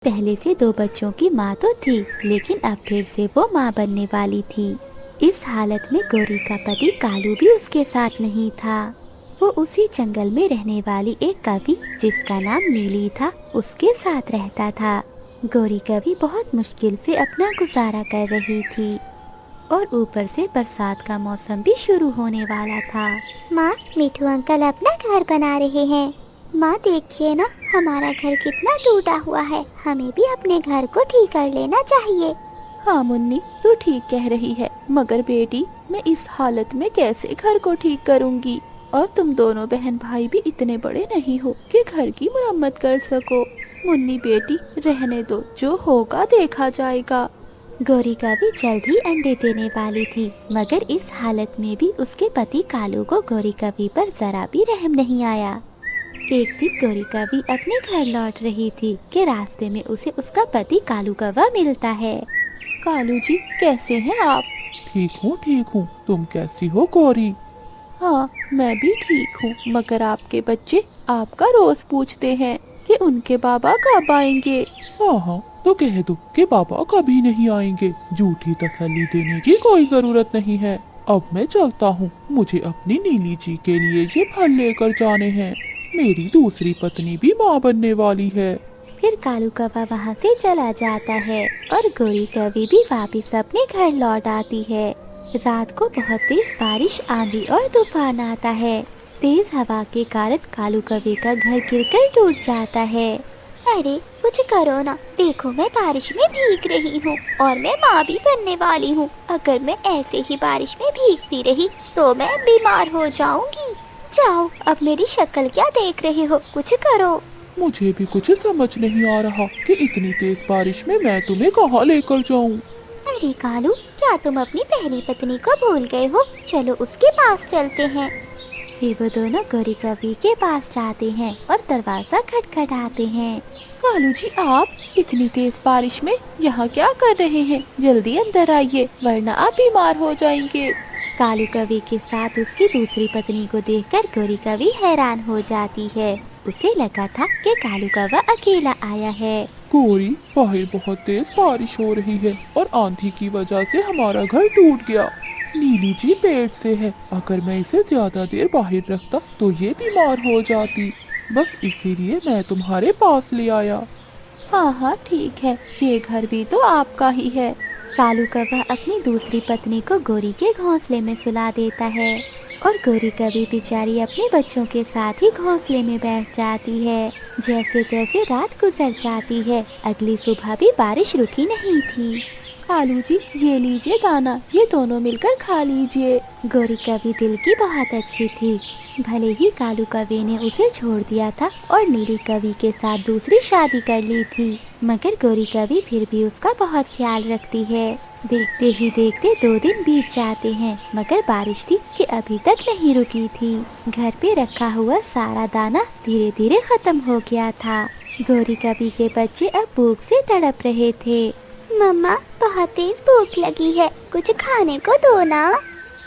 पहले से दो बच्चों की माँ तो थी, लेकिन अब फिर से वो माँ बनने वाली थी। इस हालत में गौरी का पति कालू भी उसके साथ नहीं था। वो उसी जंगल में रहने वाली एक कवि, जिसका नाम नीली था, उसके साथ रहता था। गौरी कवि बहुत मुश्किल से अपना गुजारा कर रही थी और ऊपर से बरसात का मौसम भी शुरू होने वाला था। माँ, मिठू अंकल अपना घर बना रहे हैं। माँ देखिए ना, हमारा घर कितना टूटा हुआ है। हमें भी अपने घर को ठीक कर लेना चाहिए। हाँ मुन्नी, तू ठीक कह रही है, मगर बेटी मैं इस हालत में कैसे घर को ठीक करूँगी? और तुम दोनों बहन भाई भी इतने बड़े नहीं हो कि घर की मरम्मत कर सको। मुन्नी बेटी रहने दो, जो होगा देखा जाएगा। गौरी कवि जल्द ही अंडे देने वाली थी, मगर इस हालत में भी उसके पति कालू को गौरी कवि पर जरा भी रहम नहीं आया। एक दिन गौरी कवि अपने घर लौट रही थी कि रास्ते में उसे उसका पति कालू कौवा मिलता है। कालू जी, कैसे हैं आप? ठीक हूँ। तुम कैसी हो गौरी? हाँ, मैं भी ठीक हूँ, मगर आपके बच्चे आपका रोज पूछते हैं कि उनके बाबा कब आएंगे। हाँ, तो कह दो कि बाबा कभी नहीं आएंगे। झूठी तसल्ली देने की कोई जरूरत नहीं है। अब मैं चलता हूँ, मुझे अपनी नीली जी के लिए ये फल लेकर जाने हैं। मेरी दूसरी पत्नी भी माँ बनने वाली है। फिर कालू कौवा वहाँ से चला जाता है और गौरी कवि भी वापस अपने घर लौट आती है। रात को बहुत तेज बारिश, आंधी और तूफान आता है। तेज हवा के कारण कालू कवि का घर गिरकर टूट जाता है। अरे कुछ करो ना, देखो मैं बारिश में भीग रही हूँ और मैं माँ भी बनने वाली हूँ। अगर मैं ऐसे ही बारिश में भीगती रही तो मैं बीमार हो जाऊंगी। जाओ, अब मेरी शक्ल क्या देख रहे हो, कुछ करो। मुझे भी कुछ समझ नहीं आ रहा कि इतनी तेज बारिश में मैं तुम्हें कहाँ लेकर जाऊँ। अरे कालू, क्या तुम अपनी पहली पत्नी को भूल गए हो? चलो उसके पास चलते हैं। फिर वो दोनों गौरी कवि के पास जाते हैं और दरवाजा खटखटाते हैं। कालू जी, आप इतनी तेज बारिश में यहाँ क्या कर रहे हैं? जल्दी अंदर आइए, वरना आप बीमार हो जाएंगे। कालू कवि के साथ उसकी दूसरी पत्नी को देखकर गौरी कवि हैरान हो जाती है। उसे लगा था कि कालू कौवा अकेला आया है। गौरी, बाहर बहुत तेज बारिश हो रही है और आंधी की वजह से हमारा घर टूट गया। नीली जी पेट से है, अगर मैं इसे ज्यादा देर बाहर रखता तो ये बीमार हो जाती। बस इसीलिए मैं तुम्हारे पास ले आया। हाँ, ठीक है, ये घर भी तो आपका ही है। कालू कौवा अपनी दूसरी पत्नी को गौरी के घोंसले में सुला देता है और गौरी कवि बेचारी अपने बच्चों के साथ ही घोंसले में बैठ जाती है। जैसे तैसे रात गुजर जाती है। अगली सुबह भी बारिश रुकी नहीं थी। कालू जी, ये लीजिए दाना, ये दोनों मिलकर खा लीजिए। गौरी कवि दिल की बहुत अच्छी थी। भले ही कालू कवि ने उसे छोड़ दिया था और नीली कवि के साथ दूसरी शादी कर ली थी, मगर गौरी कवि फिर भी उसका बहुत ख्याल रखती है। देखते ही देखते 2 दिन बीत जाते हैं, मगर बारिश थी कि अभी तक नहीं रुकी थी। घर पे रखा हुआ सारा दाना धीरे धीरे खत्म हो गया था। गौरी कवि के बच्चे अब भूख से तड़प रहे थे। मम्मा, बहुत तेज भूख लगी है, कुछ खाने को दो ना।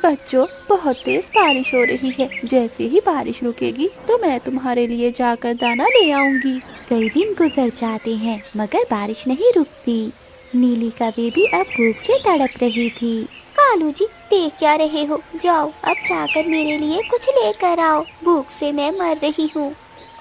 बच्चों, बहुत तेज बारिश हो रही है, जैसे ही बारिश रुकेगी तो मैं तुम्हारे लिए जाकर दाना ले आऊंगी। कई दिन गुजर जाते हैं, मगर बारिश नहीं रुकती। नीली कवि भी अब भूख से तड़प रही थी। कालू जी, देख क्या रहे हो? जाओ अब जाकर मेरे लिए कुछ लेकर आओ, भूख से मैं मर रही हूँ।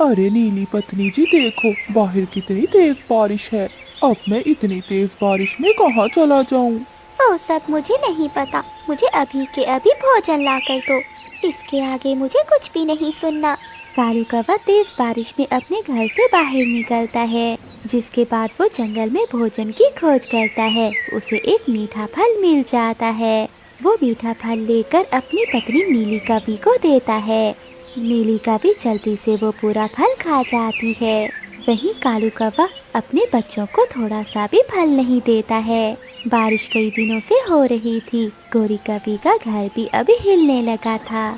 अरे नीली पत्नी जी, देखो बाहर कितनी तेज बारिश है। अब मैं इतनी तेज बारिश में कहाँ चला जाऊँ? वो सब मुझे नहीं पता, मुझे अभी के अभी भोजन ला कर दो। इसके आगे मुझे कुछ भी नहीं सुनना। कालू कौवा तेज बारिश में अपने घर से बाहर निकलता है, जिसके बाद वो जंगल में भोजन की खोज करता है। उसे एक मीठा फल मिल जाता है। वो मीठा फल लेकर अपनी पत्नी नीली कवि को देता है। नीली कवि जल्दी से वो पूरा फल खा जाती है। वहीं कालू कौवा अपने बच्चों को थोड़ा सा भी फल नहीं देता है। बारिश कई दिनों से हो रही थी। गौरी कवि का घर भी अभी हिलने लगा था।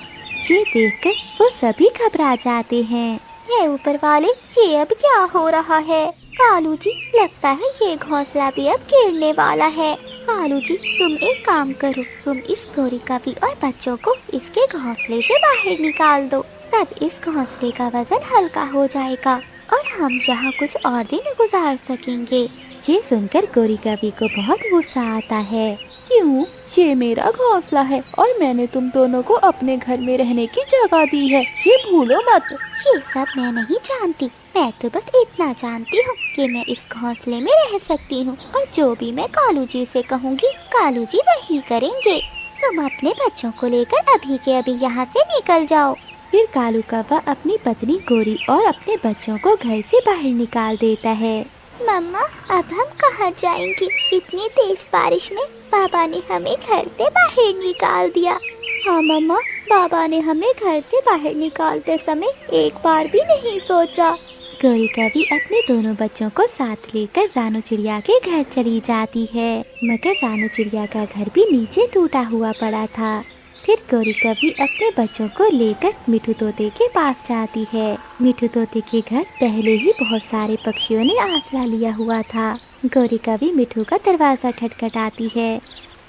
ये देखकर वो सभी घबरा जाते हैं। हे ऊपर वाले, ये अब क्या हो रहा है? कालू जी, लगता है ये घोंसला भी अब गिरने वाला है। कालू जी, तुम एक काम करो, तुम इस गौरी कवि और बच्चों को इसके घोंसले से बाहर निकाल दो, तब इस घोंसले का वजन हल्का हो जाएगा और हम यहाँ कुछ और दिन गुजार सकेंगे। ये सुनकर गोरी कवि को बहुत गुस्सा आता है। क्यों? ये मेरा घोंसला है और मैंने तुम दोनों को अपने घर में रहने की जगह दी है, ये भूलो मत। ये सब मैं नहीं जानती, मैं तो बस इतना जानती हूँ कि मैं इस घोंसले में रह सकती हूँ और जो भी मैं कालू जी से कहूँगी कालू जी वही करेंगे। तुम अपने बच्चों को लेकर अभी के अभी यहाँ से निकल जाओ। फिर कालू कौवा अपनी पत्नी गोरी और अपने बच्चों को घर से बाहर निकाल देता है। मम्मा, अब हम कहाँ जाएंगे? इतनी तेज बारिश में पापा ने हमें घर से बाहर निकाल दिया। हाँ मम्मा, बाबा ने हमें घर से बाहर निकालते समय एक बार भी नहीं सोचा। गोरी कवि अपने दोनों बच्चों को साथ लेकर रानू चिड़िया के घर चली जाती है, मगर रानू चिड़िया का घर भी नीचे टूटा हुआ पड़ा था। फिर गोरी कवि अपने बच्चों को लेकर मिठू तोते के पास जाती है। मिठू तोते के घर पहले ही बहुत सारे पक्षियों ने आसरा लिया हुआ था। गोरी कवि मिठू का दरवाजा खटखटाती है।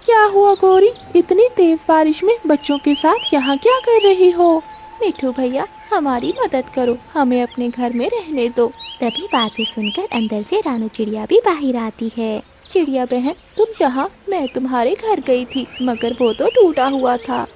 क्या हुआ गोरी, इतनी तेज बारिश में बच्चों के साथ यहाँ क्या कर रही हो? मिठू भैया, हमारी मदद करो, हमें अपने घर में रहने दो। तभी बातें सुनकर अंदर से रानू चिड़िया भी बाहर आती है। चिड़िया बहन, तुम जहाँ, मैं तुम्हारे घर गई थी मगर वो तो टूटा हुआ था।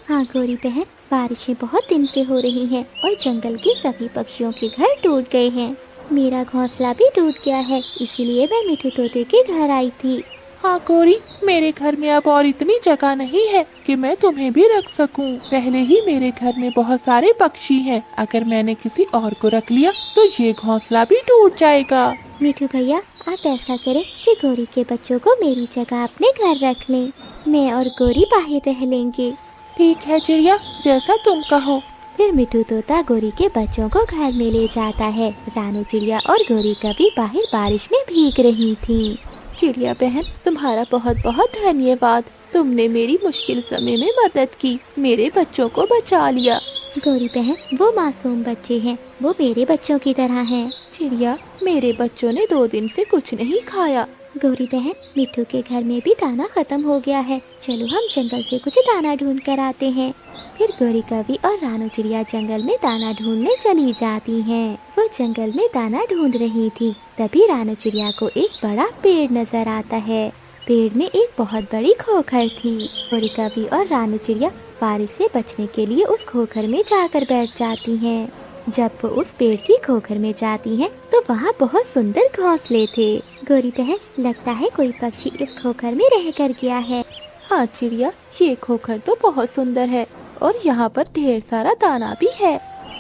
हाँ गोरी बहन, बारिशें बहुत दिन से हो रही हैं और जंगल के सभी पक्षियों के घर टूट गए हैं। मेरा घोंसला भी टूट गया है, इसीलिए मैं मिठू तोते के घर आई थी। हाँ गोरी, मेरे घर में अब और इतनी जगह नहीं है कि मैं तुम्हें भी रख सकूं। पहले ही मेरे घर में बहुत सारे पक्षी हैं। अगर मैंने किसी और को रख लिया तो ये घोंसला भी टूट जाएगा। मिठू भैया, आप ऐसा करें कि गोरी के बच्चों को मेरी जगह अपने घर रख लें। मैं और गोरी बाहर रह लेंगे। ठीक है चिड़िया, जैसा तुम कहो। फिर मिठू तोता गोरी के बच्चों को घर में ले जाता है। रानू चिड़िया और गोरी कवि बाहर बारिश में भीग रही थी। चिड़िया बहन, तुम्हारा बहुत बहुत धन्यवाद। तुमने मेरी मुश्किल समय में मदद की, मेरे बच्चों को बचा लिया। गोरी बहन, वो मासूम बच्चे हैं, वो मेरे बच्चों की तरह हैं। चिड़िया, मेरे बच्चों ने 2 दिन से कुछ नहीं खाया। गोरी बहन, मिठू के घर में भी दाना खत्म हो गया है, चलो हम जंगल से कुछ दाना ढूंढ कर आते हैं। फिर गोरी कवि और रानू चिड़िया जंगल में दाना ढूंढने चली जाती हैं। वो जंगल में दाना ढूंढ रही थी, तभी रानू चिड़िया को एक बड़ा पेड़ नजर आता है। पेड़ में एक बहुत बड़ी खोखर थी। गोरी कवि और रानू चिड़िया बारिश से बचने के लिए उस खोखर में जाकर बैठ जाती हैं। जब वो उस पेड़ की खोखर में जाती हैं, तो वहाँ बहुत सुंदर घोंसले थे। गोरी बहन, लगता है कोई पक्षी इस खोखर में रह कर गया है। हाँ चिड़िया, ये खोखर तो बहुत सुंदर है और यहाँ पर ढेर सारा दाना भी है।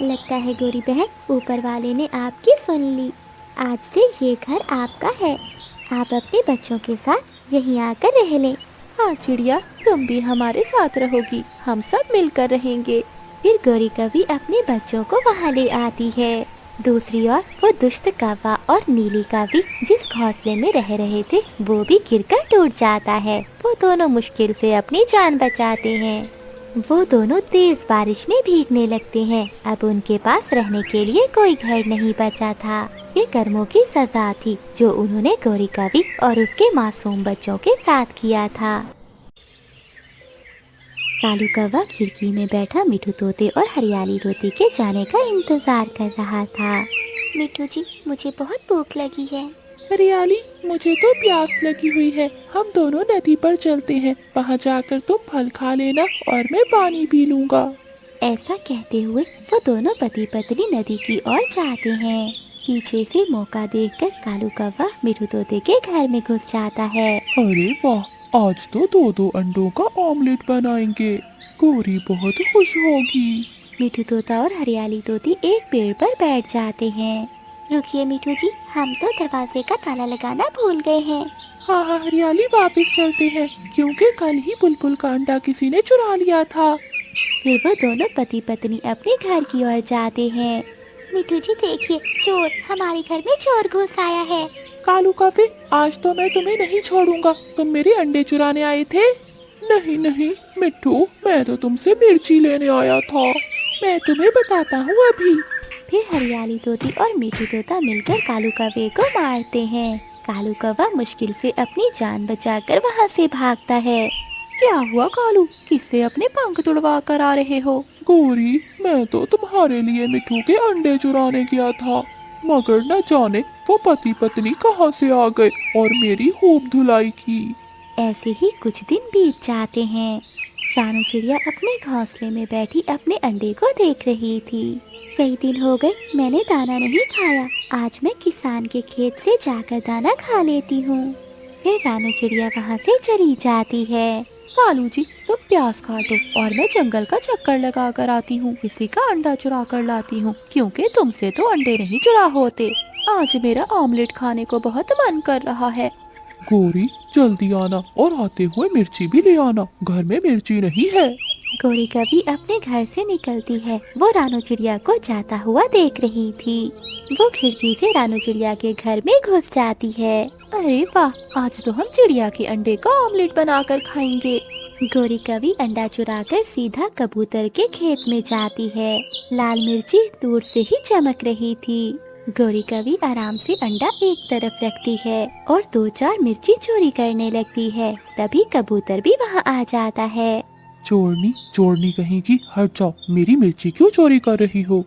लगता है गोरी बहन, ऊपर वाले ने आपकी सुन ली। आज से ये घर आपका है, आप अपने बच्चों के साथ यहीं आकर रह लें। हाँ चिड़िया, तुम भी हमारे साथ रहोगी, हम सब मिलकर रहेंगे। फिर गोरी कवि अपने बच्चों को वहाँ ले आती है। दूसरी ओर वो दुष्ट कौवा और नीली कवि जिस घोंसले में रह रहे थे वो भी गिरकर टूट जाता है। वो दोनों मुश्किल से अपनी जान बचाते हैं। वो दोनों तेज बारिश में भीगने लगते हैं। अब उनके पास रहने के लिए कोई घर नहीं बचा था। ये कर्मों की सजा थी जो उन्होंने गोरी कवि और उसके मासूम बच्चों के साथ किया था। कालू कौवा खिड़की में बैठा मिठू तोते और हरियाली तोते के जाने का इंतजार कर रहा था। मिठू जी, मुझे बहुत भूख लगी है। हरियाली, मुझे तो प्यास लगी हुई है। हम दोनों नदी पर चलते हैं, वहाँ जाकर तुम फल खा लेना और मैं पानी पी लूँगा। ऐसा कहते हुए वो दोनों पति पत्नी नदी की ओर जाते हैं। पीछे से मौका देखकर कालू कौवा मिठू तोते के घर में घुस जाता है। अरे वाह, आज तो 2-2 अंडों का ऑमलेट बनाएंगे। गोरी बहुत खुश होगी। मिठू तोता और हरियाली तोती एक पेड़ पर बैठ जाते हैं। रुकिए मिठू जी, हम तो दरवाजे का ताला लगाना भूल गए हैं। हाँ हाँ हरियाली, वापस चलते हैं क्योंकि कल ही बुलबुल का अंडा किसी ने चुरा लिया था। फिर वो दोनों पति पत्नी अपने घर की ओर जाते हैं। मिठू जी देखिए, चोर, हमारे घर में चोर घुस आया है। कालू कौवे, आज तो मैं तुम्हें नहीं छोड़ूंगा। तुम मेरे अंडे चुराने आए थे। नहीं नहीं मिट्टू, मैं तो तुमसे मिर्ची लेने आया था। मैं तुम्हें बताता हूँ अभी। फिर हरियाली तोती और मिठू तोता मिलकर कालू कौवे को मारते हैं। कालू कौवा मुश्किल से अपनी जान बचाकर वहाँ से भागता है। क्या हुआ कालू, किससे अपने पंख तुड़वा कर आ रहे हो? गोरी, मैं तो तुम्हारे लिए मिट्टू के अंडे चुराने गया था। मगर न जाने वो पति पत्नी कहाँ से आ गए और मेरी खूब धुलाई की। ऐसे ही कुछ दिन बीत जाते हैं। रानू चिड़िया अपने घोंसले में बैठी अपने अंडे को देख रही थी। कई दिन हो गए मैंने दाना नहीं खाया, आज मैं किसान के खेत से जाकर दाना खा लेती हूँ। फिर रानू चिड़िया वहाँ से चली जाती है। कालू जी, तुम प्याज काटो और मैं जंगल का चक्कर लगा कर आती हूँ, किसी का अंडा चुरा कर लाती हूँ, क्योंकि तुमसे तो अंडे नहीं चुरा होते। आज मेरा ऑमलेट खाने को बहुत मन कर रहा है। गोरी जल्दी आना और आते हुए मिर्ची भी ले आना, घर में मिर्ची नहीं है। गोरी कभी अपने घर से निकलती है। वो रानू चिड़िया को जाता हुआ देख रही थी। वो खिड़की से रानू चिड़िया के घर में घुस जाती है। अरे वाह, आज तो हम चिड़िया के अंडे का ऑमलेट बनाकर खाएंगे। गोरी कभी अंडा चुराकर सीधा कबूतर के खेत में जाती है। लाल मिर्ची दूर से ही चमक रही थी। गोरी कभी आराम से अंडा एक तरफ रखती है और 2-4 मिर्ची चोरी करने लगती है। तभी कबूतर भी वहाँ आ जाता है। चोरनी चोरनी कहीं की, हट जाओ, मेरी मिर्ची क्यों चोरी कर रही हो?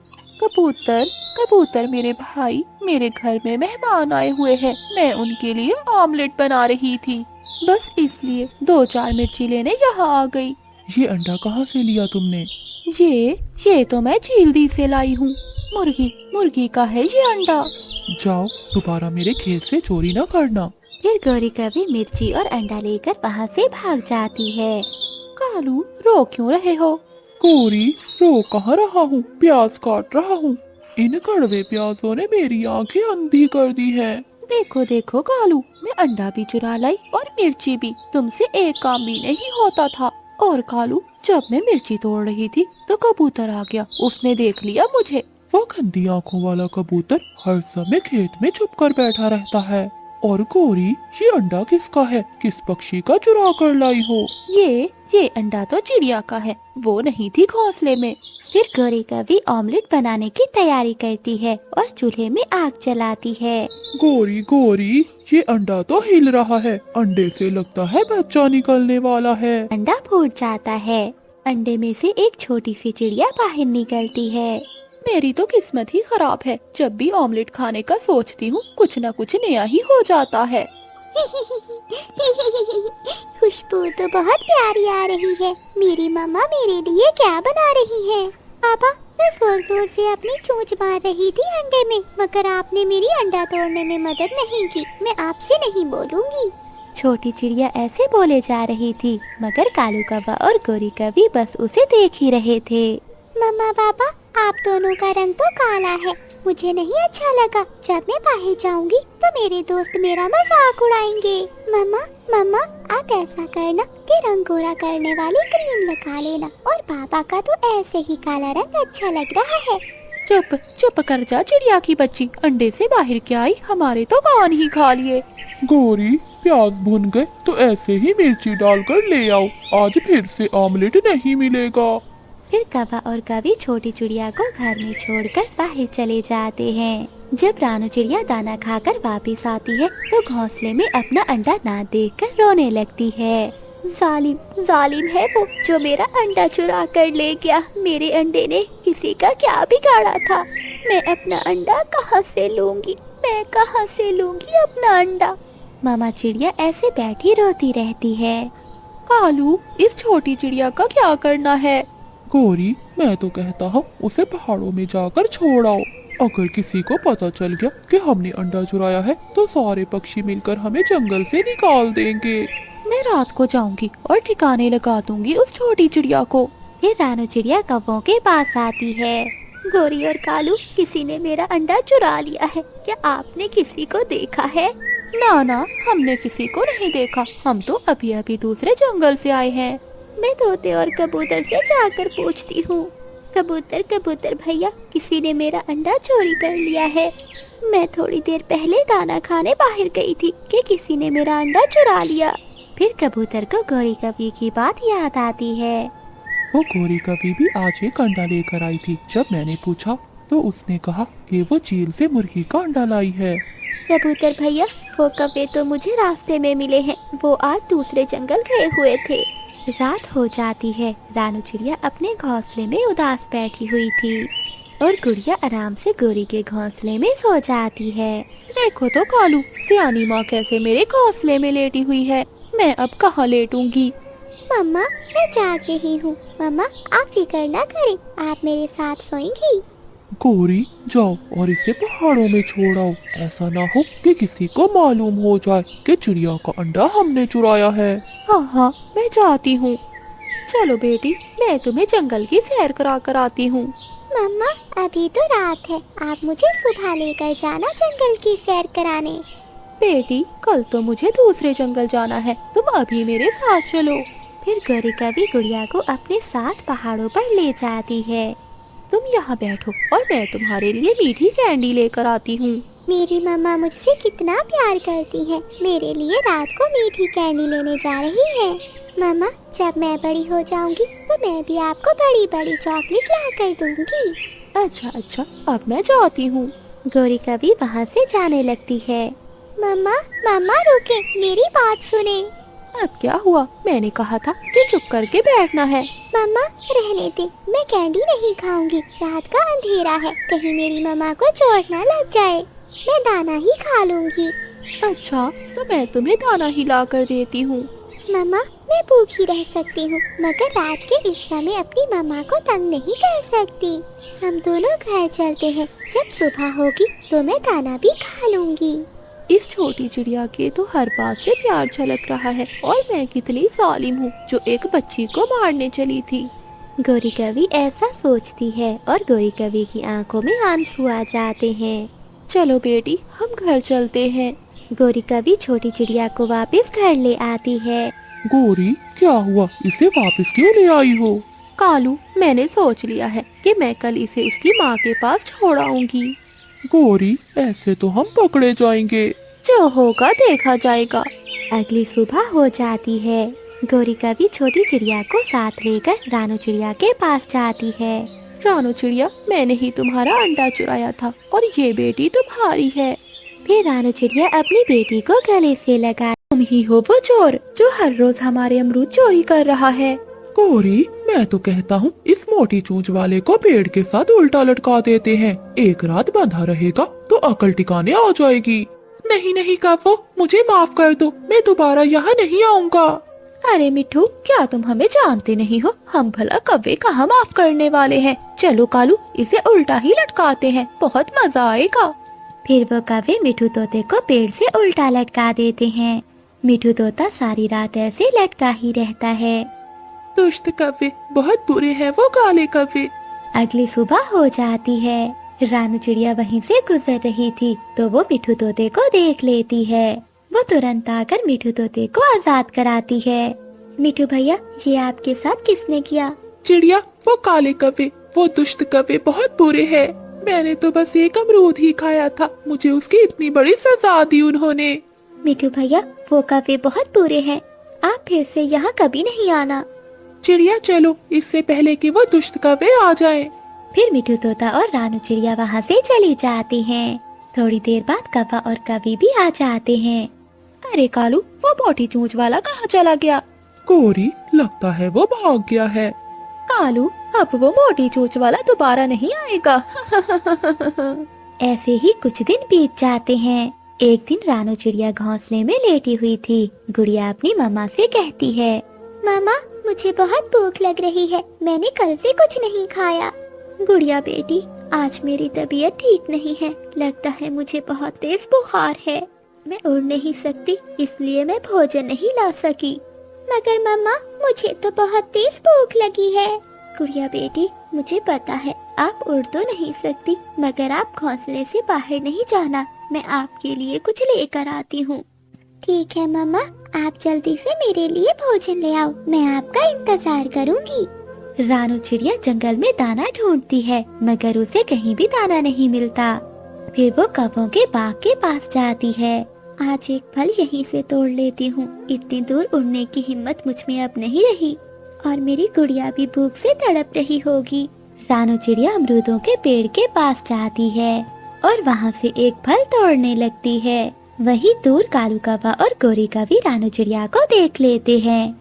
कबूतर कबूतर मेरे भाई, मेरे घर में मेहमान आए हुए हैं, मैं उनके लिए ऑमलेट बना रही थी, बस इसलिए 2-4 मिर्ची लेने यहाँ आ गई। ये अंडा कहाँ से लिया तुमने? ये तो मैं झीलदी से लाई हूँ। मुर्गी का है ये अंडा। जाओ, दोबारा मेरे खेत से चोरी न करना। फिर गोरी कभी मिर्ची और अंडा लेकर वहाँ से भाग जाती है। कालू, रो क्यों रहे हो? गोरी, रो कहाँ रहा हूँ, प्याज काट रहा हूँ। इन कड़वे प्याजों ने मेरी आंखें अंधी कर दी है। देखो देखो कालू, मैं अंडा भी चुरा लाई और मिर्ची भी, तुमसे एक काम भी नहीं होता था। और कालू, जब मैं मिर्ची तोड़ रही थी तो कबूतर आ गया, उसने देख लिया मुझे। वो गंदी आंखों वाला कबूतर हर समय खेत में छुप कर बैठा रहता है। और गोरी, ये अंडा किसका है? किस पक्षी का चुरा कर लाई हो? ये अंडा तो चिड़िया का है, वो नहीं थी घोंसले में। फिर गोरी कभी ऑमलेट बनाने की तैयारी करती है और चूल्हे में आग जलाती है। गोरी, ये अंडा तो हिल रहा है, अंडे से लगता है बच्चा निकलने वाला है। अंडा फूट जाता है। अंडे में से एक छोटी सी चिड़िया बाहर निकलती है। मेरी तो किस्मत ही खराब है, जब भी ऑमलेट खाने का सोचती हूँ कुछ न कुछ नया ही हो जाता है। खुशबू तो बहुत प्यारी आ रही है। मेरी मम्मा मेरे लिए क्या बना रही है? पापा, मैं जोर जोर से अपनी चोंच मार रही थी अंडे में, मगर आपने मेरी अंडा तोड़ने में मदद नहीं की। मैं आपसे नहीं बोलूंगी। छोटी चिड़िया ऐसे बोले जा रही थी, मगर कालू कौवा और गोरी कभी बस उसे देख ही रहे थे। मम्मा पापा, आप दोनों का रंग तो काला है, मुझे नहीं अच्छा लगा। जब मैं बाहर जाऊंगी तो मेरे दोस्त मेरा मजाक उड़ाएंगे। मम्मा, आप ऐसा करना कि रंग गोरा करने वाली क्रीम लगा लेना, और पापा का तो ऐसे ही काला रंग अच्छा लग रहा है। चुप कर जा चिड़िया की बच्ची, अंडे से बाहर क्या आई, हमारे तो कान ही खा लिए। गोरी, प्याज भुन गए तो ऐसे ही मिर्ची डालकर ले आओ, आज फिर से ऑमलेट नहीं मिलेगा। फिर कौवा और कभी छोटी चिड़िया को घर में छोड़कर बाहर चले जाते हैं। जब रानू चिड़िया दाना खाकर वापस आती है तो घोंसले में अपना अंडा ना देखकर रोने लगती है। जालिम है वो जो मेरा अंडा चुरा कर ले गया। मेरे अंडे ने किसी का क्या बिगाड़ा था? मैं अपना अंडा कहाँ से लूंगी? मैं कहाँ से लूंगी अपना अंडा? मामा चिड़िया ऐसे बैठी रोती रहती है। कालू, इस छोटी चिड़िया का क्या करना है? गोरी, मैं तो कहता हूँ उसे पहाड़ों में जाकर छोड़ आओ। अगर किसी को पता चल गया कि हमने अंडा चुराया है तो सारे पक्षी मिलकर हमें जंगल से निकाल देंगे। मैं रात को जाऊंगी और ठिकाने लगा दूंगी उस छोटी चिड़िया को। फिर रानू चिड़िया कौवों के पास आती है। गोरी और कालू, किसी ने मेरा अंडा चुरा लिया है। क्या आपने किसी को देखा है? ना, हमने किसी को नहीं देखा, हम तो अभी दूसरे जंगल से आए हैं। मैं तोते और कबूतर से जाकर पूछती हूँ। कबूतर भैया, किसी ने मेरा अंडा चोरी कर लिया है। मैं थोड़ी देर पहले दाना खाने बाहर गई थी कि किसी ने मेरा अंडा चुरा लिया। फिर कबूतर को गोरी कभी की बात याद आती है। वो गोरी कभी भी आज एक अंडा लेकर आई थी। जब मैंने पूछा तो उसने कहा कि वो झील से मुर्गी का अंडा लाई है। कबूतर भैया, वो कौवे तो मुझे रास्ते में मिले हैं, वो आज दूसरे जंगल गए हुए थे। रात हो जाती है। रानू चिड़िया अपने घोंसले में उदास बैठी हुई थी। और गुड़िया आराम से गोरी के घोंसले में सो जाती है। देखो तो कालू, सियानी माँ कैसे मेरे घोंसले में लेटी हुई है। मैं अब कहाँ लेटूंगी। मम्मा मैं जाग रही हूँ। मम्मा आप फिक्र ना करें, आप मेरे साथ सोएंगी। गौरी जाओ और इसे पहाड़ों में छोड़ आओ। ऐसा ना हो कि किसी को मालूम हो जाए कि चिड़िया का अंडा हमने चुराया है। हाँ हाँ, मैं जाती हूँ। चलो बेटी, मैं तुम्हें जंगल की सैर करा कर आती हूँ। मम्मा अभी तो रात है, आप मुझे सुबह लेकर जाना जंगल की सैर कराने। बेटी, कल तो मुझे दूसरे जंगल जाना है, तुम अभी मेरे साथ चलो। फिर गौरी कभी गुड़िया को अपने साथ पहाड़ों पर ले जाती है। तुम यहाँ बैठो और मैं तुम्हारे लिए मीठी कैंडी लेकर आती हूँ। मेरी मम्मा मुझसे कितना प्यार करती है, मेरे लिए रात को मीठी कैंडी लेने जा रही है। मम्मा जब मैं बड़ी हो जाऊंगी तो मैं भी आपको बड़ी बड़ी चॉकलेट ला कर दूंगी। अच्छा अच्छा, अब मैं जाती हूँ। गौरी कभी वहाँ से जाने लगती है। मम्मा मम्मा रुके, मेरी बात सुने। अब क्या हुआ? मैंने कहा था कि चुप करके बैठना है। मम्मा रहने दे, मैं कैंडी नहीं खाऊंगी, रात का अंधेरा है, कहीं मेरी मम्मा को चोट ना लग जाए। मैं दाना ही खा लूंगी। अच्छा, तो मैं तुम्हें दाना ही ला कर देती हूँ। मम्मा मैं भूखी रह सकती हूँ, मगर रात के इस समय अपनी मम्मा को तंग नहीं कर सकती। हम दोनों घर चलते हैं, जब सुबह होगी तो मैं दाना भी खा लूंगी। इस छोटी चिड़िया के तो हर बात से प्यार झलक रहा है, और मैं कितनी जालिम हूँ जो एक बच्ची को मारने चली थी। गौरी कभी ऐसा सोचती है और गौरी कभी की आंखों में आंसू आ जाते हैं। चलो बेटी, हम घर चलते हैं। गौरी कभी छोटी चिड़िया को वापस घर ले आती है। गौरी क्या हुआ, इसे वापस क्यों ले आई हो? कालू, मैंने सोच लिया है कि मैं कल इसे इसकी माँ के पास छोड़ आऊंगी। गौरी ऐसे तो हम पकड़े जाएंगे। जो होगा देखा जाएगा। अगली सुबह हो जाती है। गौरी कभी छोटी चिड़िया को साथ लेकर रानू चिड़िया के पास जाती है। रानू चिड़िया, मैंने ही तुम्हारा अंडा चुराया था और ये बेटी तुम्हारी है। फिर रानू चिड़िया अपनी बेटी को गले से लगा। तुम ही हो वो चोर जो हर रोज हमारे अमरूद चोरी कर रहा है। गौरी मैं तो कहता हूँ इस मोटी चोंच वाले को पेड़ के साथ उल्टा लटका देते हैं, एक रात बंधा रहेगा तो अकल टिकाने आ जाएगी। नहीं नहीं काफो, मुझे माफ कर दो, मैं दोबारा यहाँ नहीं आऊँगा। अरे मिठू, क्या तुम हमें जानते नहीं हो? हम भला कव्वे कहाँ माफ करने वाले हैं। चलो कालू, इसे उल्टा ही लटकाते हैं, बहुत मजा आएगा। फिर वो कव्वे मिठू तोते को पेड़ से उल्टा लटका देते हैं। मिठू तोता सारी रात ऐसे लटका ही रहता है। दुष्ट कव्वे, बहुत बुरे हैं वो काले कव्वे। अगली सुबह हो जाती है। रानू चिड़िया वहीं से गुजर रही थी तो वो मिठू तोते को देख लेती है। वो तुरंत आकर मिठू तोते को आजाद कराती है। मिठू भैया, ये आपके साथ किसने किया? चिड़िया, वो काले कव्वे, वो दुष्ट कव्वे बहुत बुरे हैं। मैंने तो बस एक अमरूद ही खाया था, मुझे उसकी इतनी बड़ी सजा दी उन्होंने। मिठू भैया, वो कव्वे बहुत बुरे हैं, आप फिर से यहाँ कभी नहीं आना। चिड़िया चलो, इससे पहले कि वो दुष्ट कव्वे आ जाएं। फिर मिठू तोता और रानू चिड़िया वहाँ से चली जाती हैं। थोड़ी देर बाद कव्वा और कवि भी आ जाते हैं। अरे कालू, वो मोटी चोंच वाला कहाँ चला गया? गौरी लगता है वो भाग गया है। कालू, अब वो मोटी चोंच वाला दोबारा नहीं आएगा। ऐसे ही कुछ दिन बीत जाते हैं। एक दिन रानू चिड़िया घोंसले में लेटी हुई थी। गुड़िया अपनी मम्मा से कहती है, मामा मुझे बहुत भूख लग रही है, मैंने कल से कुछ नहीं खाया। गुड़िया बेटी, आज मेरी तबीयत ठीक नहीं है, लगता है मुझे बहुत तेज बुखार है, मैं उड़ नहीं सकती इसलिए मैं भोजन नहीं ला सकी। मगर मम्मा मुझे तो बहुत तेज भूख लगी है। गुड़िया बेटी, मुझे पता है आप उड़ तो नहीं सकती, मगर आप घोंसले से बाहर नहीं जाना, मैं आपके लिए कुछ लेकर आती हूँ। ठीक है मम्मा, आप जल्दी से मेरे लिए भोजन ले आओ, मैं आपका इंतजार करूँगी। रानू चिड़िया जंगल में दाना ढूंढती है, मगर उसे कहीं भी दाना नहीं मिलता। फिर वो कौवों के बाग के पास जाती है। आज एक फल यहीं से तोड़ लेती हूँ, इतनी दूर उड़ने की हिम्मत मुझ में अब नहीं रही, और मेरी गुड़िया भी भूख से तड़प रही होगी। रानू चिड़िया अमरूदों के पेड़ के पास जाती है और वहाँ से एक फल तोड़ने लगती है। वहीं दूर कालू कौवा और गोरी कौवी रानू चिड़िया को देख लेते हैं।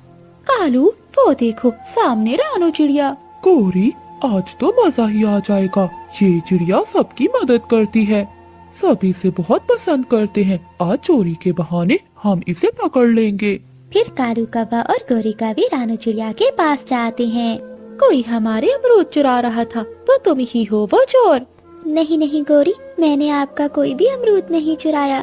कालू, वो देखो सामने रानू चिड़िया। गौरी आज तो मजा ही आ जाएगा। ये चिड़िया सबकी मदद करती है, सभी इसे बहुत पसंद करते हैं। आज चोरी के बहाने हम इसे पकड़ लेंगे। फिर कालू कौवा और गोरी कौवी रानू चिड़िया के पास जाते हैं। कोई हमारे अमरूद चुरा रहा था तो तुम ही हो वो चोर। नहीं नहीं गोरी, मैंने आपका कोई भी अमरूद नहीं चुराया,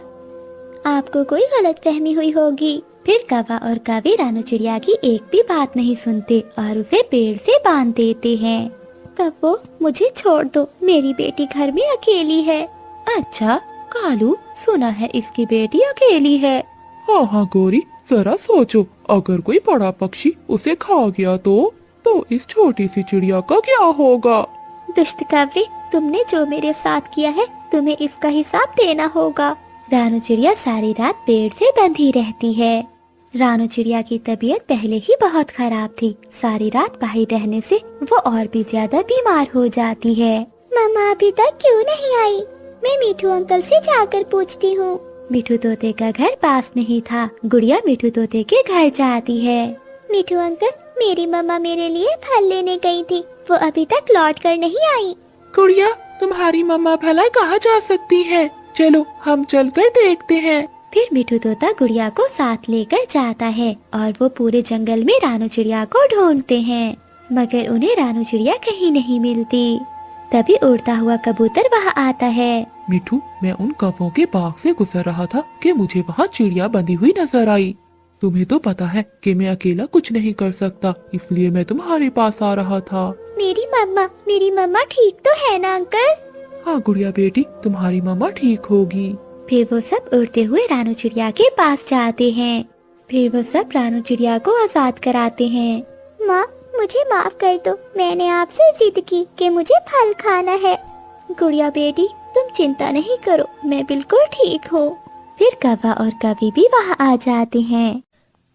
आपको कोई गलतफहमी हुई होगी। फिर कौवा और कौवी रानू चिड़िया की एक भी बात नहीं सुनते और उसे पेड़ से बांध देते हैं। तब वो मुझे छोड़ दो, मेरी बेटी घर में अकेली है। अच्छा कालू, सुना है इसकी बेटी अकेली है। हाँ हाँ गोरी, जरा सोचो, अगर कोई बड़ा पक्षी उसे खा गया तो इस छोटी सी चिड़िया का क्या होगा। दुष्ट कौवे, तुमने जो मेरे साथ किया है तुम्हें इसका हिसाब देना होगा। रानू चिड़िया सारी रात पेड़ से बंधी रहती है। रानू चिड़िया की तबीयत पहले ही बहुत खराब थी। सारी रात बाहर रहने से वो और भी ज्यादा बीमार हो जाती है। मम्मा अभी तक क्यों नहीं आई? मैं मीठू अंकल से जाकर पूछती हूँ। मिठू तोते का घर पास में ही था। गुड़िया मिठू तोते के घर जाती है। मीठू अंकल, मेरी मम्मा मेरे लिए फल लेने गई थी, वो अभी तक लौट कर नहीं आई। गुड़िया, तुम्हारी मम्मा भला कहाँ जा सकती है? चलो हम चलकर देखते हैं। फिर मिठू तोता गुड़िया को साथ लेकर जाता है और वो पूरे जंगल में रानू चिड़िया को ढूंढते हैं, मगर उन्हें रानू चिड़िया कहीं नहीं मिलती। तभी उड़ता हुआ कबूतर वहाँ आता है। मिठू, मैं उन कौवों के बाग से गुजर रहा था कि मुझे वहाँ चिड़िया बंधी हुई नजर आई। तुम्हें तो पता है कि मैं अकेला कुछ नहीं कर सकता, इसलिए मैं तुम्हारे पास आ रहा था। मेरी मम्मा ठीक तो है ना अंकल? हाँ गुड़िया बेटी, तुम्हारी मम्मा ठीक होगी। फिर वो सब उड़ते हुए रानू चिड़िया के पास जाते हैं। फिर वो सब रानू चिड़िया को आजाद कराते हैं। माँ, मुझे माफ कर दो, मैंने आपसे जिद की कि मुझे फल खाना है। गुड़िया बेटी, तुम चिंता नहीं करो, मैं बिल्कुल ठीक हूँ। फिर कौवा और कौवी भी वहाँ आ जाते हैं।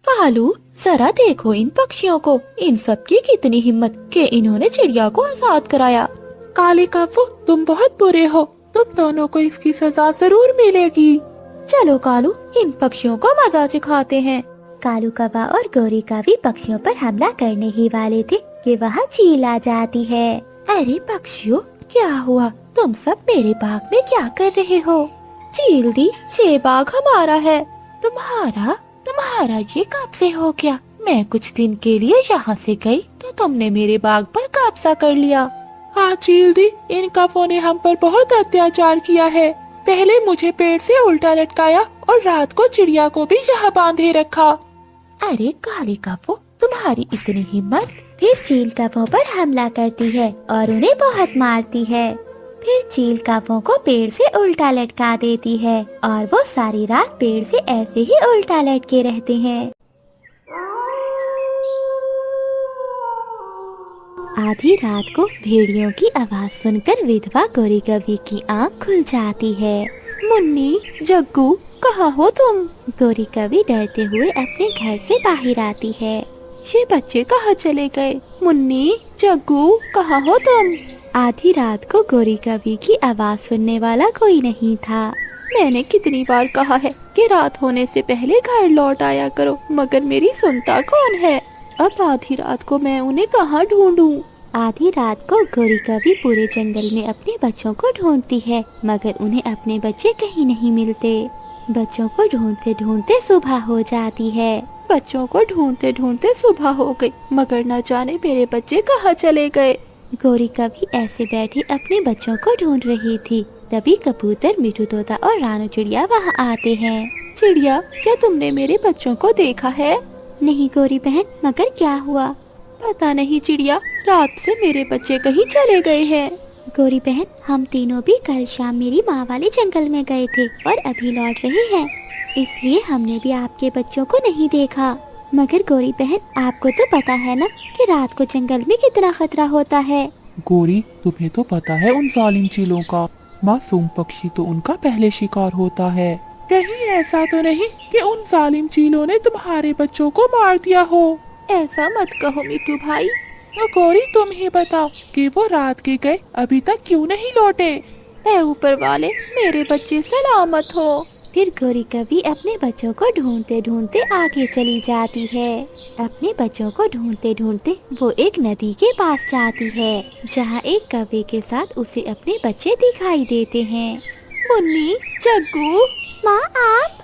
कालू, जरा देखो इन पक्षियों को, इन सब की कितनी हिम्मत कि इन्होंने चिड़िया को आजाद कराया। काले कौवो, तुम बहुत बुरे हो, तुम दोनों को इसकी सजा जरूर मिलेगी। चलो कालू, इन पक्षियों को मजा सिखाते हैं। कालू कौवा और गोरी कौवी पक्षियों पर हमला करने ही वाले थे कि वहाँ चील आ जाती है। अरे पक्षियों, क्या हुआ? तुम सब मेरे बाग में क्या कर रहे हो? चील दी, ये बाग हमारा है। तुम्हारा ये कब से हो गया? मैं कुछ दिन के लिए यहाँ से गई तो तुमने मेरे बाग पर कब्जा कर लिया। हाँ चील दी, इन कौवों ने हम पर बहुत अत्याचार किया है। पहले मुझे पेड़ से उल्टा लटकाया और रात को चिड़िया को भी यहाँ बांधे रखा। अरे काले कौवो, तुम्हारी इतनी हिम्मत! फिर चील कौवों पर हमला करती है और उन्हें बहुत मारती है। फिर चील कौवों को पेड़ से उल्टा लटका देती है और वो सारी रात पेड़ से ऐसे ही उल्टा लटके रहते हैं। आधी रात को भेड़ियों की आवाज सुनकर विधवा गोरी कौवी की आंख खुल जाती है। मुन्नी, जग्गू, कहाँ हो तुम? गोरी कौवी डरते हुए अपने घर से बाहर आती है। ये बच्चे कहाँ चले गए? मुन्नी, जग्गू, कहाँ हो तुम? आधी रात को गोरी कौवी की आवाज सुनने वाला कोई नहीं था। मैंने कितनी बार कहा है कि रात होने से पहले घर लौट आया करो, मगर मेरी सुनता कौन है? अब आधी रात को मैं उन्हें कहाँ ढूंढूं? आधी रात को गोरी कौवी पूरे जंगल में अपने बच्चों को ढूंढती है, मगर उन्हें अपने बच्चे कहीं नहीं मिलते। बच्चों को ढूंढते ढूंढते सुबह हो जाती है। बच्चों को ढूंढते ढूंढते सुबह हो गई, मगर न जाने मेरे बच्चे कहाँ चले गए। गोरी कौवी ऐसे बैठी अपने बच्चों को ढूंढ रही थी। तभी कबूतर, मिठू तोता और रानू चिड़िया वहाँ आते हैं। चिड़िया, क्या तुमने मेरे बच्चों को देखा है? नहीं गोरी बहन, मगर क्या हुआ? पता नहीं चिड़िया, रात से मेरे बच्चे कहीं चले गए हैं। गोरी बहन, हम तीनों भी कल शाम मेरी माँ वाले जंगल में गए थे और अभी लौट रहे हैं, इसलिए हमने भी आपके बच्चों को नहीं देखा। मगर गोरी बहन, आपको तो पता है ना कि रात को जंगल में कितना खतरा होता है। गोरी, तुम्हें तो पता है उन जालिम चीलों का। मासूम पक्षी तो उनका पहले शिकार होता है। कहीं ऐसा तो नहीं कि उन जालिम चीलों ने तुम्हारे बच्चों को मार दिया हो? ऐसा मत कहो मिठू भाई। तो गोरी, तुम ही बताओ कि वो रात के गए अभी तक क्यों नहीं लौटे? ऐ ऊपर वाले, मेरे बच्चे सलामत हो। फिर गौरी कवि अपने बच्चों को ढूंढते ढूंढते आगे चली जाती है। अपने बच्चों को ढूंढते ढूंढते वो एक नदी के पास जाती है, जहाँ एक कौवे के साथ उसे अपने बच्चे दिखाई देते हैं। मुन्नी, जग्गू, माँ आप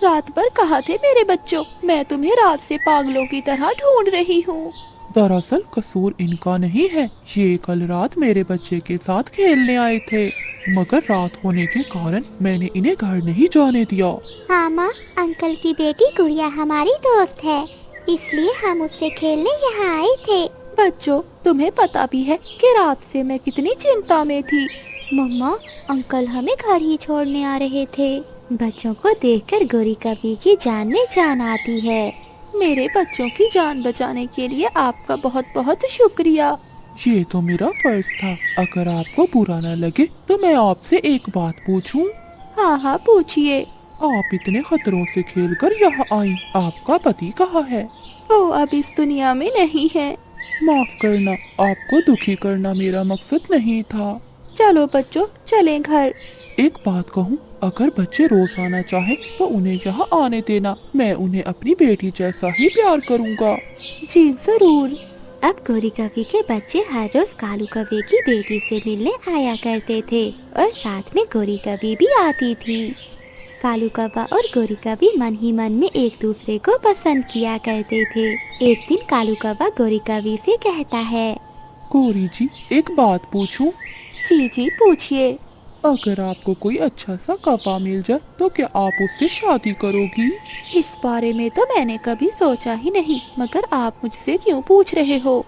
रात भर कहाँ थे मेरे बच्चों? मैं तुम्हें रात से पागलों की तरह ढूंढ रही हूँ। दरअसल कसूर इनका नहीं है, ये कल रात मेरे बच्चे के साथ खेलने आए थे, मगर रात होने के कारण मैंने इन्हें घर नहीं जाने दिया। हाँ माँ, अंकल की बेटी गुड़िया हमारी दोस्त है, इसलिए हम उससे खेलने यहाँ आए थे। बच्चों, तुम्हें पता भी है कि रात से मैं कितनी चिंता में थी। मम्मा, अंकल हमें घर ही छोड़ने आ रहे थे। बच्चों को देखकर गौरी कवि की जान में जान आती है। मेरे बच्चों की जान बचाने के लिए आपका बहुत बहुत शुक्रिया। ये तो मेरा फर्ज था। अगर आपको बुरा न लगे तो मैं आपसे एक बात पूछूं? हाँ हाँ, पूछिए। आप इतने खतरों से खेलकर यहाँ आई, आपका पति कहाँ है? वो अब इस दुनिया में नहीं है। माफ करना, आपको दुखी करना मेरा मकसद नहीं था। चलो बच्चों, चलें घर। एक बात कहूँ, अगर बच्चे रोज आना चाहे तो उन्हें यहाँ आने देना, मैं उन्हें अपनी बेटी जैसा ही प्यार करूँगा। जी जरूर। अब गौरी कवि के बच्चे हर रोज कालू कवि की बेटी से मिलने आया करते थे और साथ में गौरी कवि भी आती थी। कालू कौवा और गौरी कवि मन ही मन में एक दूसरे को पसंद किया करते थे। एक दिन कालू कौवा गौरी कवि से कहता है, गौरी जी, एक बात पूछूं? जी जी, पूछिए। अगर आपको कोई अच्छा सा कौवा मिल जाए तो क्या आप उससे शादी करोगी? इस बारे में तो मैंने कभी सोचा ही नहीं, मगर आप मुझसे क्यों पूछ रहे हो?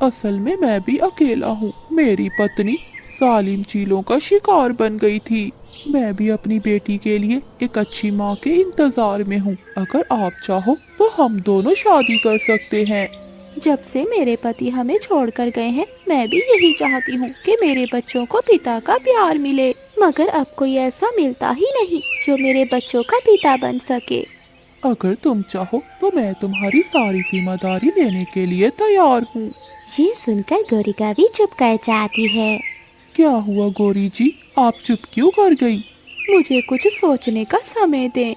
असल में मैं भी अकेला हूँ। मेरी पत्नी जालिम चीलों का शिकार बन गई थी। मैं भी अपनी बेटी के लिए एक अच्छी माँ के इंतजार में हूँ। अगर आप चाहो तो हम दोनों शादी कर सकते हैं। जब से मेरे पति हमें छोड़कर गए हैं, मैं भी यही चाहती हूँ कि मेरे बच्चों को पिता का प्यार मिले, मगर अब कोई ऐसा मिलता ही नहीं जो मेरे बच्चों का पिता बन सके। अगर तुम चाहो तो मैं तुम्हारी सारी जिम्मेदारी लेने के लिए तैयार हूँ। ये सुनकर गौरी कवि चुप कर जाती है। क्या हुआ गौरी जी, आप चुप क्यों कर गई? मुझे कुछ सोचने का समय दें,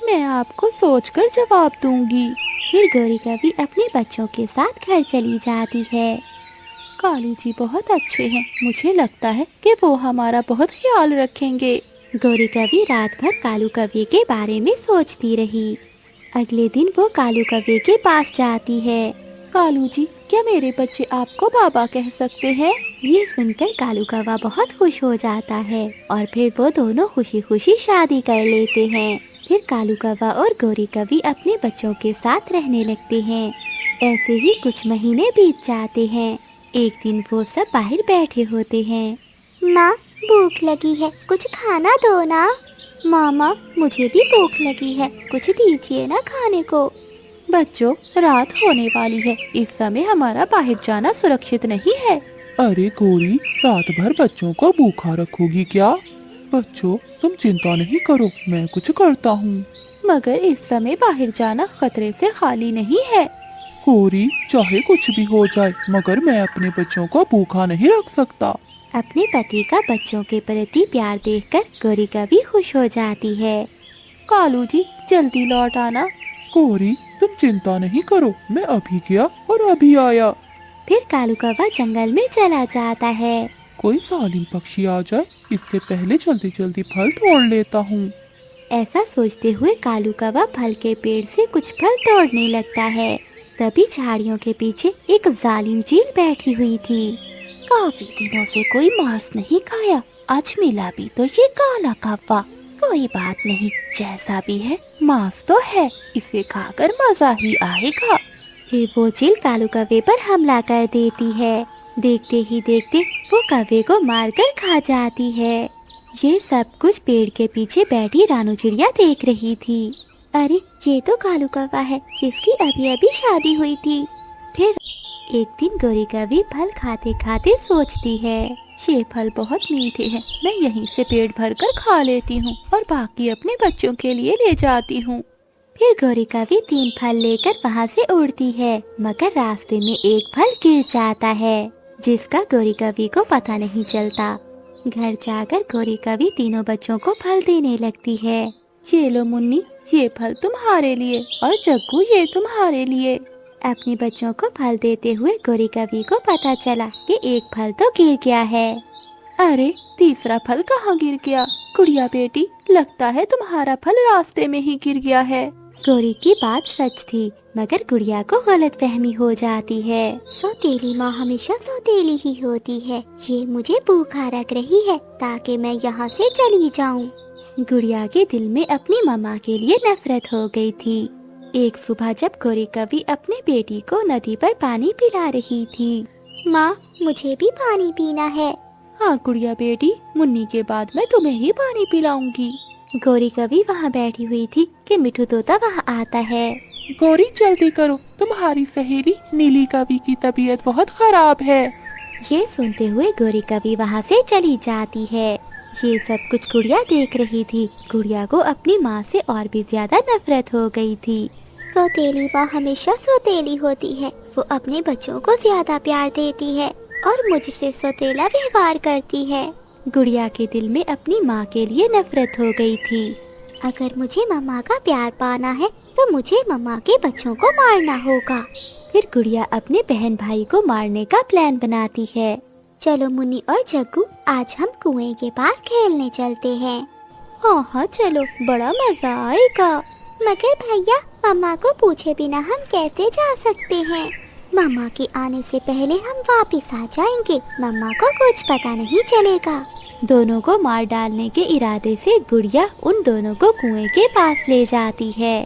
मैं आपको सोचकर जवाब दूंगी। फिर गौरी कवि अपने बच्चों के साथ घर चली जाती है। कालू जी बहुत अच्छे हैं, मुझे लगता है कि वो हमारा बहुत ख्याल रखेंगे। गौरी कवि रात भर कालू कवि के बारे में सोचती रही। अगले दिन वो कालू कवि के पास जाती है। कालू जी, क्या मेरे बच्चे आपको बाबा कह सकते हैं? ये सुनकर कालू कौवा बहुत खुश हो जाता है और फिर वो दोनों खुशी खुशी शादी कर लेते हैं। फिर कालू कौवा और गौरी कवि अपने बच्चों के साथ रहने लगते हैं। ऐसे ही कुछ महीने बीत जाते हैं। एक दिन वो सब बाहर बैठे होते हैं। माँ, भूख लगी है, कुछ खाना दो ना। मामा, मुझे भी भूख लगी है, कुछ दीजिए ना खाने को। बच्चों, रात होने वाली है, इस समय हमारा बाहर जाना सुरक्षित नहीं है। अरे गौरी, रात भर बच्चों को भूखा रखोगी क्या? बच्चों, तुम चिंता नहीं करो, मैं कुछ करता हूँ। मगर इस समय बाहर जाना खतरे से खाली नहीं है। गौरी, चाहे कुछ भी हो जाए, मगर मैं अपने बच्चों को भूखा नहीं रख सकता। अपने पति का बच्चों के प्रति प्यार देखकर गौरी कवि खुश हो जाती है। कालू जी, जल्दी लौट आना। गौरी, तुम चिंता नहीं करो, मैं अभी गया और अभी आया। फिर कालू कौवा जंगल में चला जाता है। कोई जालिम पक्षी आ जाए, इससे पहले जल्दी जल्दी फल तोड़ लेता हूँ। ऐसा सोचते हुए कालू कौवा फल के पेड़ से कुछ फल तोड़ने लगता है। तभी झाड़ियों के पीछे एक जालिम चील बैठी हुई थी। काफी दिनों से कोई मांस नहीं खाया, आज मिला भी तो ये काला कौवा। कोई बात नहीं, जैसा भी है मांस तो है, इसे खाकर मजा ही आएगा। फिर वो चील कालू कौवे पर हमला कर देती है। देखते ही देखते वो कौवे को मारकर खा जाती है। ये सब कुछ पेड़ के पीछे बैठी रानू चिड़िया देख रही थी। अरे, ये तो कालू कौवा है जिसकी अभी अभी शादी हुई थी। फिर एक दिन गौरी कवि फल खाते खाते सोचती है, ये फल बहुत मीठे हैं, मैं यहीं से पेट भरकर खा लेती हूँ और बाकी अपने बच्चों के लिए ले जाती हूँ। फिर गौरी कवि 3 फल लेकर वहाँ से उड़ती है, मगर रास्ते में एक फल गिर जाता है जिसका गौरी कवि को पता नहीं चलता। घर जाकर गौरी कवि तीनों बच्चों को फल देने लगती है। ये लो मुन्नी, ये फल तुम्हारे लिए और जग्गू ये तुम्हारे लिए। अपने बच्चों को फल देते हुए गौरी कवि को पता चला कि एक फल तो गिर गया है। अरे तीसरा फल कहाँ गिर गया? गुड़िया बेटी, लगता है तुम्हारा फल रास्ते में ही गिर गया है। गौरी की बात सच थी, मगर गुड़िया को गलतफहमी हो जाती है। सौतेली माँ हमेशा सौतेली ही होती है। ये मुझे भूखा रख रही है ताकि मैं यहाँ से चली जाऊँ। गुड़िया के दिल में अपनी मम्मा के लिए नफरत हो गई थी। एक सुबह जब गौरी कवि अपने बेटी को नदी पर पानी पिला रही थी। माँ, मुझे भी पानी पीना है। हाँ गुड़िया बेटी, मुन्नी के बाद मैं तुम्हें ही पानी पिलाऊंगी। गौरी कवि वहाँ बैठी हुई थी कि मिठू तोता वहाँ आता है। गौरी जल्दी करो, तुम्हारी सहेली नीली कवि की तबीयत बहुत खराब है। ये सुनते हुए गौरी कवि वहाँ से चली जाती है। ये सब कुछ गुड़िया देख रही थी। गुड़िया को अपनी माँ से और भी ज्यादा नफरत हो गई थी। सौतेली माँ हमेशा सौतेली होती है। वो अपने बच्चों को ज्यादा प्यार देती है और मुझसे सौतेला व्यवहार करती है। गुड़िया के दिल में अपनी माँ के लिए नफरत हो गई थी। अगर मुझे मम्मा का प्यार पाना है तो मुझे मम्मा के बच्चों को मारना होगा। फिर गुड़िया अपने बहन भाई को मारने का प्लान बनाती है। चलो मुन्नी और जग्गू, आज हम कुएं के पास खेलने चलते हैं। हाँ हाँ चलो, बड़ा मजा आएगा। मगर भैया, मम्मा को पूछे बिना हम कैसे जा सकते हैं? मम्मा के आने से पहले हम वापस आ जाएंगे। मम्मा को कुछ पता नहीं चलेगा। दोनों को मार डालने के इरादे से गुड़िया उन दोनों को कुएं के पास ले जाती है।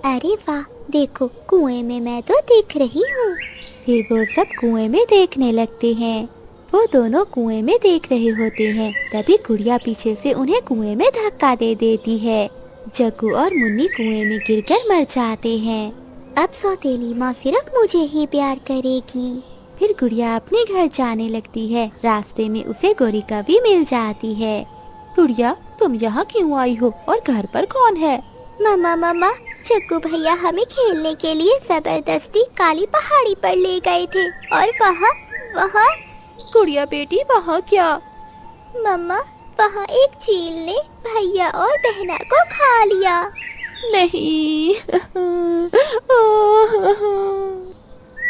अरे वाह, देखो कुएं में मैं तो दिख रही हूँ। फिर वो सब कुएं में देखने लगते हैं। वो दोनों कुएं में देख रहे होते हैं, तभी गुड़िया पीछे से उन्हें कुएं में धक्का दे देती है। जग्गू और मुन्नी कुएं में गिरकर मर जाते हैं। अब सौतेली माँ सिर्फ मुझे ही प्यार करेगी। फिर गुड़िया अपने घर जाने लगती है। रास्ते में उसे गौरी कवि मिल जाती है। गुड़िया, तुम यहाँ क्यों आई हो और घर पर कौन है? मम्मा, जग्गू भैया हमें खेलने के लिए जबरदस्ती काली पहाड़ी पर ले गए थे और वहाँ गुड़िया बेटी, वहाँ क्या? मम्मा, वहाँ एक चील ने भैया और बहना को खा लिया। नहीं।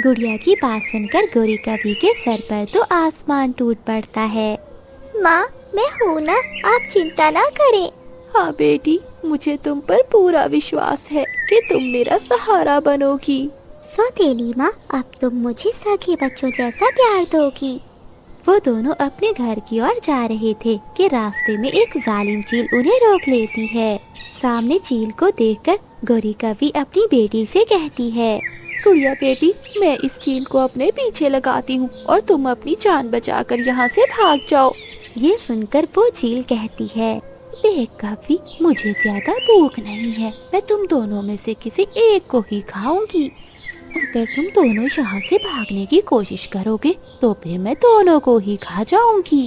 गुड़िया की बात सुनकर गौरी कवि के सर पर तो आसमान टूट पड़ता है। माँ, मैं हूँ ना, आप चिंता ना करें। हाँ बेटी, मुझे तुम पर पूरा विश्वास है कि तुम मेरा सहारा बनोगी। सौतेली माँ, अब तुम मुझे सगे बच्चों जैसा प्यार दोगी। वो दोनों अपने घर की ओर जा रहे थे कि रास्ते में एक जालिम चील उन्हें रोक लेती है। सामने चील को देखकर गौरी कवि अपनी बेटी से कहती है, गुड़िया बेटी, मैं इस चील को अपने पीछे लगाती हूँ और तुम अपनी जान बचाकर यहाँ से भाग जाओ। ये सुनकर वो चील कहती है, देख कवि, मुझे ज्यादा भूख नहीं है, मैं तुम दोनों में से किसी एक को ही खाऊंगी। अगर तुम दोनों यहाँ से भागने की कोशिश करोगे तो फिर मैं दोनों को ही खा जाऊंगी।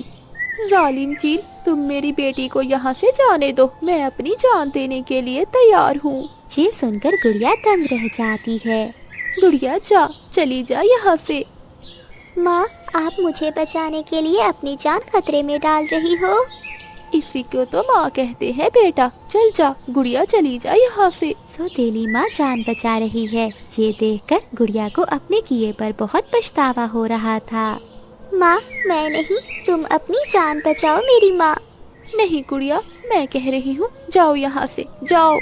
जालिम चील, तुम मेरी बेटी को यहाँ से जाने दो, मैं अपनी जान देने के लिए तैयार हूँ। ये सुनकर गुड़िया दंग रह जाती है। गुड़िया चली जा यहाँ से। माँ, आप मुझे बचाने के लिए अपनी जान खतरे में डाल रही हो। इसी को तो माँ कहते हैं बेटा। चल जा गुड़िया, चली जा यहाँ से। सौतेली माँ जान बचा रही है। ये देखकर गुड़िया को अपने किए पर बहुत पछतावा हो रहा था। माँ, मैं नहीं, तुम अपनी जान बचाओ मेरी माँ। नहीं गुड़िया, मैं कह रही हूँ, जाओ यहाँ से, जाओ।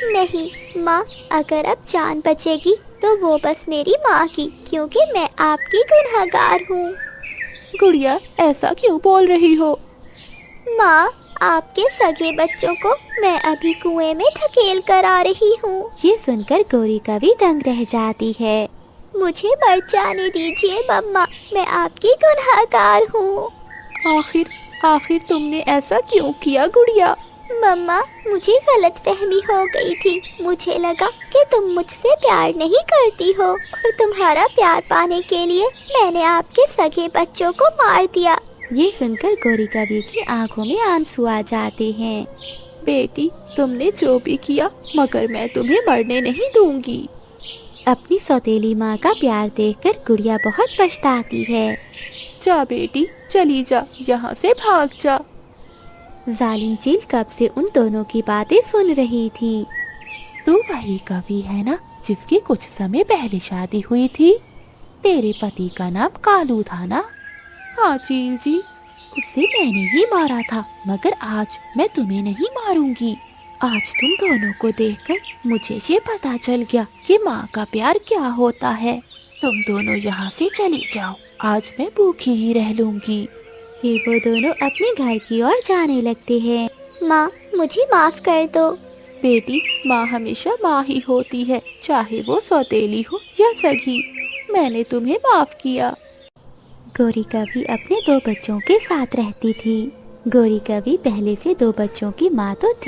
नहीं माँ, अगर अब जान बचेगी तो वो बस मेरी माँ की, क्योंकि मैं आपकी गुनहगार हूँ। गुड़िया, ऐसा क्यों बोल रही हो? माँ, आपके सगे बच्चों को मैं अभी कुएं में धकेल कर आ रही हूँ। ये सुनकर गौरी कवि दंग रह जाती है। मुझे मर जाने दीजिए मम्मा, मैं आपकी गुनहगार हूँ। आखिर तुमने ऐसा क्यों किया गुड़िया? मम्मा, मुझे गलतफहमी हो गई थी। मुझे लगा कि तुम मुझसे प्यार नहीं करती हो और तुम्हारा प्यार पाने के लिए मैंने आपके सगे बच्चों को मार दिया। ये सुनकर गौरी कवि की आंखों में आंसू आ जाते हैं। बेटी, तुमने जो भी किया, मगर मैं तुम्हें मरने नहीं दूंगी। अपनी सौतेली माँ का प्यार देखकर गुड़िया बहुत पछताती है। जा बेटी, चली जा, यहाँ से भाग जा। जालिम चील कब से उन दोनों की बातें सुन रही थी। तू वही कवि है ना जिसकी कुछ समय पहले शादी हुई थी? तेरे पति का नाम कालू था ना? हाँ चील जी, उसे मैंने ही मारा था, मगर आज मैं तुम्हें नहीं मारूंगी। आज तुम दोनों को देखकर मुझे ये पता चल गया कि माँ का प्यार क्या होता है। तुम दोनों यहाँ से चली जाओ, आज मैं भूखी ही रह लूंगी। फिर वो दोनों अपने घर की ओर जाने लगते हैं। माँ, मुझे माफ कर दो। बेटी, माँ हमेशा माँ ही होती है, चाहे वो सौतेली हो या सगी। मैंने तुम्हें माफ किया। गौरी कवि अपने 2 बच्चों के साथ रहती थी। गौरी कवि पहले से 2 बच्चों की माँ तो थी,